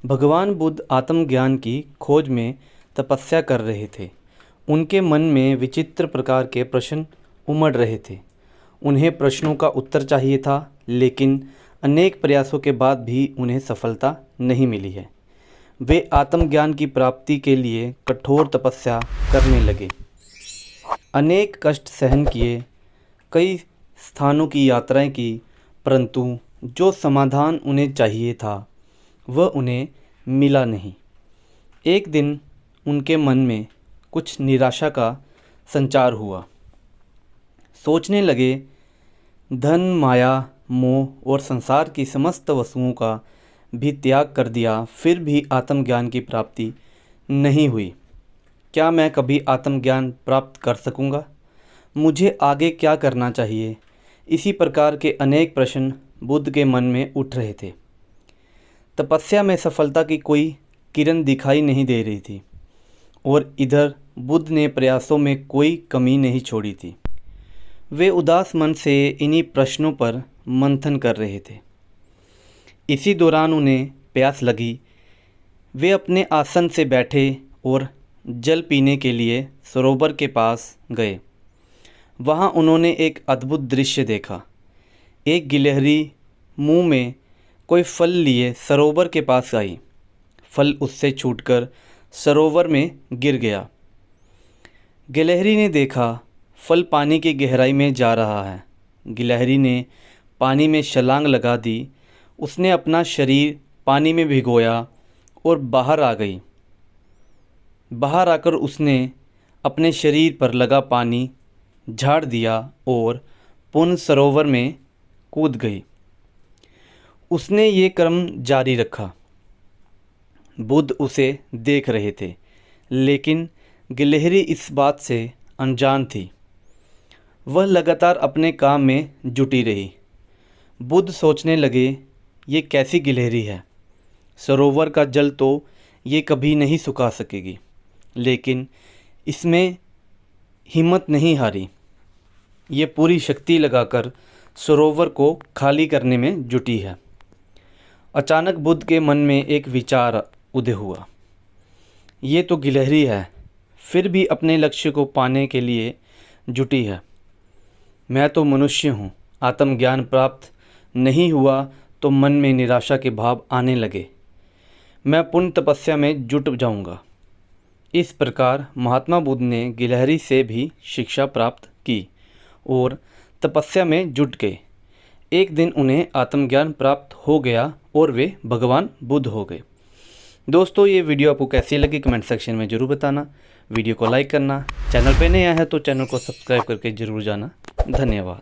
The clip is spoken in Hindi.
भगवान बुद्ध आत्मज्ञान की खोज में तपस्या कर रहे थे। उनके मन में विचित्र प्रकार के प्रश्न उमड़ रहे थे। उन्हें प्रश्नों का उत्तर चाहिए था, लेकिन अनेक प्रयासों के बाद भी उन्हें सफलता नहीं मिली है। वे आत्मज्ञान की प्राप्ति के लिए कठोर तपस्या करने लगे। अनेक कष्ट सहन किए, कई स्थानों की यात्राएं की, परंतु जो समाधान उन्हें चाहिए था वह उन्हें मिला नहीं। एक दिन उनके मन में कुछ निराशा का संचार हुआ। सोचने लगे, धन, माया, मोह और संसार की समस्त वस्तुओं का भी त्याग कर दिया, फिर भी आत्मज्ञान की प्राप्ति नहीं हुई। क्या मैं कभी आत्मज्ञान प्राप्त कर सकूंगा? मुझे आगे क्या करना चाहिए? इसी प्रकार के अनेक प्रश्न बुद्ध के मन में उठ रहे थे। तपस्या में सफलता की कोई किरण दिखाई नहीं दे रही थी और इधर बुद्ध ने प्रयासों में कोई कमी नहीं छोड़ी थी। वे उदास मन से इन्हीं प्रश्नों पर मंथन कर रहे थे। इसी दौरान उन्हें प्यास लगी। वे अपने आसन से बैठे और जल पीने के लिए सरोवर के पास गए। वहाँ उन्होंने एक अद्भुत दृश्य देखा। एक गिलहरी मुंह में कोई फल लिए सरोवर के पास आई। फल उससे छूटकर सरोवर में गिर गया। गिलहरी ने देखा, फल पानी की गहराई में जा रहा है। गिलहरी ने पानी में छलांग लगा दी। उसने अपना शरीर पानी में भिगोया और बाहर आ गई। बाहर आकर उसने अपने शरीर पर लगा पानी झाड़ दिया और पुनः सरोवर में कूद गई। उसने ये क्रम जारी रखा। बुद्ध उसे देख रहे थे, लेकिन गिलहरी इस बात से अनजान थी। वह लगातार अपने काम में जुटी रही। बुद्ध सोचने लगे, ये कैसी गिलहरी है? सरोवर का जल तो ये कभी नहीं सुखा सकेगी, लेकिन इसमें हिम्मत नहीं हारी। ये पूरी शक्ति लगाकर सरोवर को खाली करने में जुटी है। अचानक बुद्ध के मन में एक विचार उदय हुआ। ये तो गिलहरी है, फिर भी अपने लक्ष्य को पाने के लिए जुटी है। मैं तो मनुष्य हूँ। आत्मज्ञान प्राप्त नहीं हुआ तो मन में निराशा के भाव आने लगे। मैं पुण्य तपस्या में जुट जाऊँगा। इस प्रकार महात्मा बुद्ध ने गिलहरी से भी शिक्षा प्राप्त की और तपस्या में जुट गए। एक दिन उन्हें आत्मज्ञान प्राप्त हो गया और वे भगवान बुद्ध हो गए। दोस्तों, ये वीडियो आपको कैसी लगी कमेंट सेक्शन में ज़रूर बताना। वीडियो को लाइक करना, चैनल पे नया है तो चैनल को सब्सक्राइब करके ज़रूर जाना। धन्यवाद।